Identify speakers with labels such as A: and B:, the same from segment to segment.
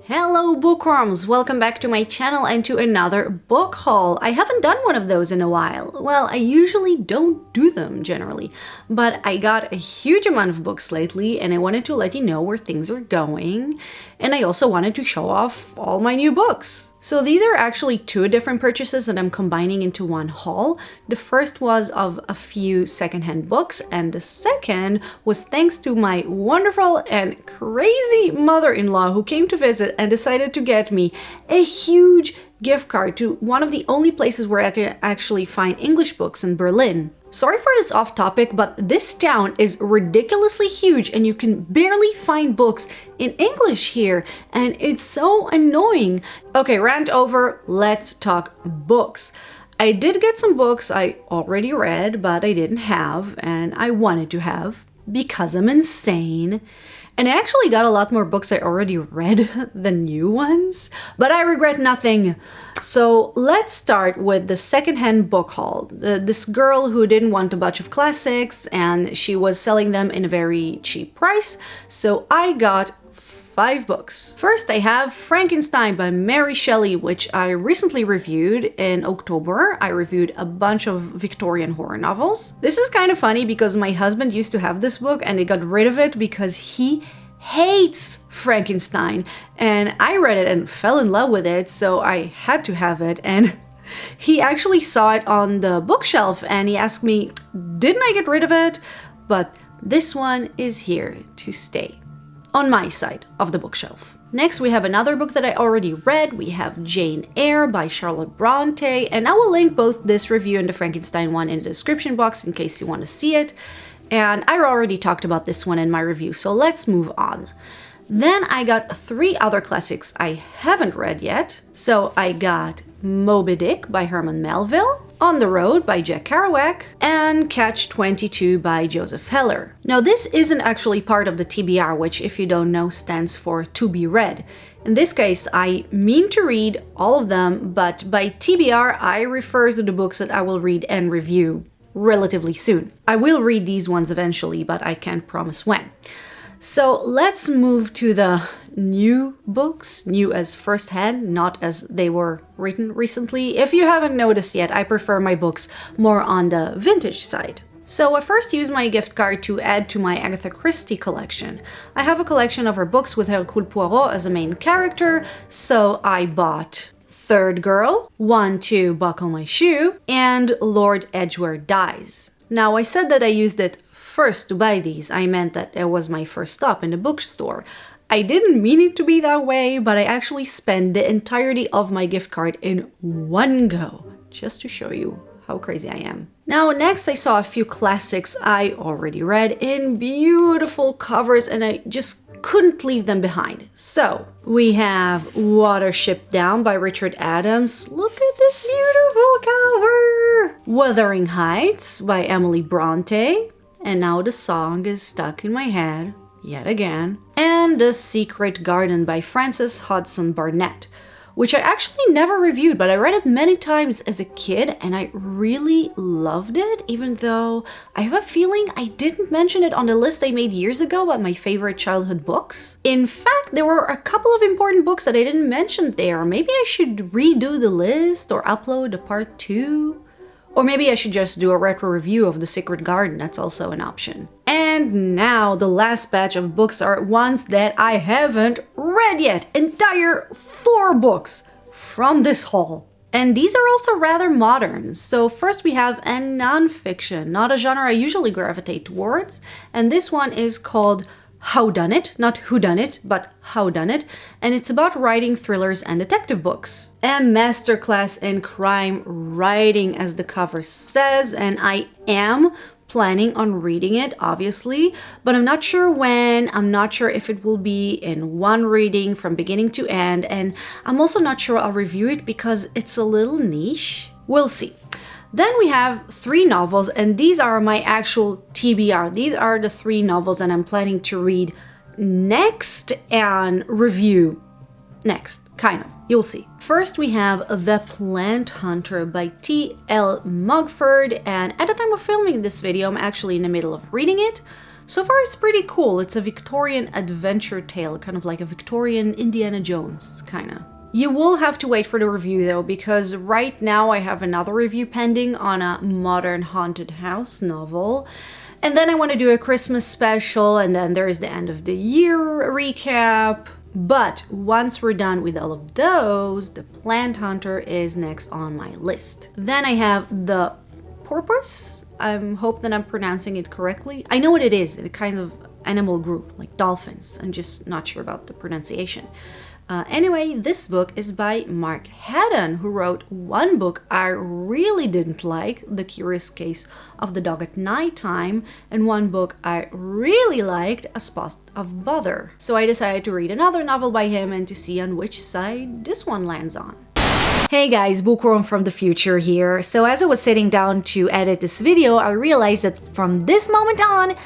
A: Hello bookworms! Welcome back to my channel and to another book haul. I haven't done one of those in a while. Well, I usually don't do them generally, but I got a huge amount of books lately and I wanted to let you know where things are going, and I also wanted to show off all my new books. So these are actually two different purchases that I'm combining into one haul. The first was of a few secondhand books, and the second was thanks to my wonderful and crazy mother-in-law who came to visit and decided to get me a huge gift card to one of the only places where I can actually find English books in Berlin. Sorry for this off topic, but this town is ridiculously huge and you can barely find books in English here, and it's so annoying. Okay, rant over, let's talk books. I did get some books I already read, but I didn't have, and I wanted to have because I'm insane. And I actually got a lot more books I already read than new ones, but I regret nothing. So let's start with the secondhand book haul. This girl who didn't want a bunch of classics and she was selling them in a very cheap price, so I got 5 books. First I have Frankenstein by Mary Shelley, which I recently reviewed in October. I reviewed a bunch of Victorian horror novels. This is kind of funny because my husband used to have this book and he got rid of it because he hates Frankenstein, and I read it and fell in love with it, so I had to have it. And he actually saw it on the bookshelf and he asked me, didn't I get rid of it? But this one is here to stay on my side of the bookshelf. Next, we have another book that I already read. We have Jane Eyre by Charlotte Bronte, and I will link both this review and the Frankenstein one in the description box in case you want to see it. And I already talked about this one in my review, so let's move on. Then I got 3 other classics I haven't read yet. So I got Moby Dick by Herman Melville, On the Road by Jack Kerouac, and Catch-22 by Joseph Heller. Now this isn't actually part of the TBR, which if you don't know stands for to be read. In this case, I mean to read all of them, but by TBR I refer to the books that I will read and review relatively soon. I will read these ones eventually, but I can't promise when. So let's move to the new books, new as firsthand, not as they were written recently. If you haven't noticed yet, I prefer my books more on the vintage side. So I first used my gift card to add to my Agatha Christie collection. I have a collection of her books with Hercule Poirot as a main character, so I bought Third Girl, 1, 2, Buckle My Shoe, and Lord Edgware Dies. Now I said that I used it first to buy these. I meant that it was my first stop in the bookstore. I didn't mean it to be that way, but I actually spent the entirety of my gift card in one go, just to show you how crazy I am. Now next I saw a few classics I already read in beautiful covers and I just couldn't leave them behind. So we have Watership Down by Richard Adams. Look at this beautiful cover! Wuthering Heights by Emily Bronte. And now the song is stuck in my head yet again. And The Secret Garden by Frances Hodgson Burnett, which I actually never reviewed, but I read it many times as a kid and I really loved it, even though I have a feeling I didn't mention it on the list I made years ago about my favorite childhood books. In fact, there were a couple of important books that I didn't mention there. Maybe I should redo the list or upload a part 2. Or maybe I should just do a retro review of The Secret Garden, that's also an option. And now the last batch of books are ones that I haven't read yet. Entire 4 books from this haul. And these are also rather modern. So first we have a non-fiction, not a genre I usually gravitate towards. And this one is called Howdunit, not Whodunit, but Howdunit, and it's about writing thrillers and detective books. A masterclass in crime writing, as the cover says, and I am planning on reading it, obviously, but I'm not sure when, I'm not sure if it will be in one reading from beginning to end, and I'm also not sure I'll review it because it's a little niche. We'll see. Then we have 3 novels, and these are my actual TBR. These are the 3 novels that I'm planning to read next and review next. Kind of. You'll see. First, we have The Plant Hunter by T.L. Mugford, and at the time of filming this video, I'm actually in the middle of reading it. So far, it's pretty cool. It's a Victorian adventure tale, kind of like a Victorian Indiana Jones, kinda. You will have to wait for the review though, because right now I have another review pending on a modern haunted house novel. And then I want to do a Christmas special, and then there's the end of the year recap. But once we're done with all of those, The Plant Hunter is next on my list. Then I have The Porpoise. I hope that I'm pronouncing it correctly. I know what it is, a kind of animal group, like dolphins. I'm just not sure about the pronunciation. Anyway, this book is by Mark Haddon, who wrote one book I really didn't like, The Curious Case of the Dog at Nighttime, and one book I really liked, A Spot of Bother. So I decided to read another novel by him and to see on which side this one lands on. Hey guys, Bookworm from the future here. So as I was sitting down to edit this video, I realized that from this moment on,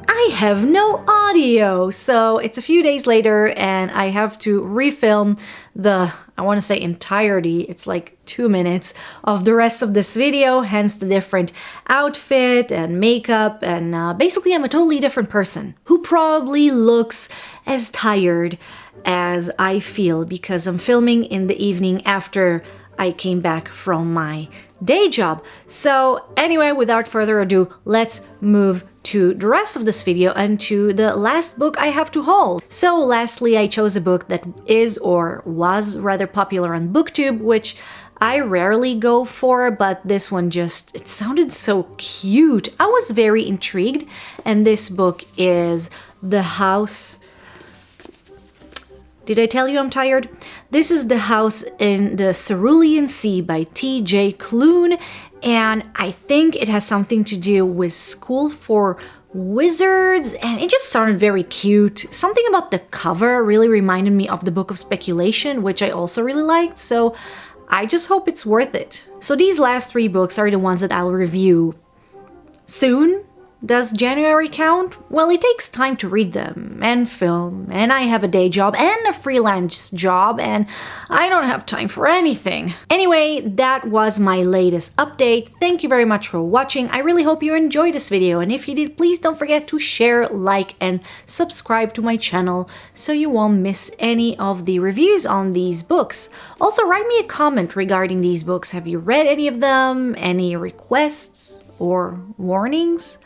A: I have no audio. So it's a few days later and I have to refilm the, I want to say entirety, it's like 2 minutes of the rest of this video, hence the different outfit and makeup, and basically I'm a totally different person who probably looks as tired as I feel because I'm filming in the evening after I came back from my day job. So anyway, without further ado, let's move to the rest of this video and to the last book I have to haul. So lastly, I chose a book that is or was rather popular on BookTube, which I rarely go for, but this one just, it sounded so cute. I was very intrigued, and this book is The House... Did I tell you I'm tired? This is The House in the Cerulean Sea by T.J. Klune, and I think it has something to do with school for wizards, and it just sounded very cute. Something about the cover really reminded me of the Book of Speculation, which I also really liked, so I just hope it's worth it. So these last 3 books are the ones that I'll review soon. Does January count? Well, it takes time to read them and film, and I have a day job and a freelance job, and I don't have time for anything. Anyway, that was my latest update. Thank you very much for watching. I really hope you enjoyed this video, and if you did, please don't forget to share, like, and subscribe to my channel so you won't miss any of the reviews on these books. Also, write me a comment regarding these books. Have you read any of them? Any requests or warnings?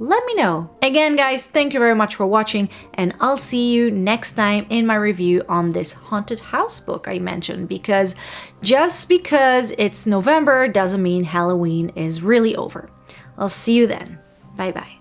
A: Let me know. Again, guys, thank you very much for watching, and I'll see you next time in my review on this haunted house book I mentioned, because just because it's November doesn't mean Halloween is really over. I'll see you then. Bye bye.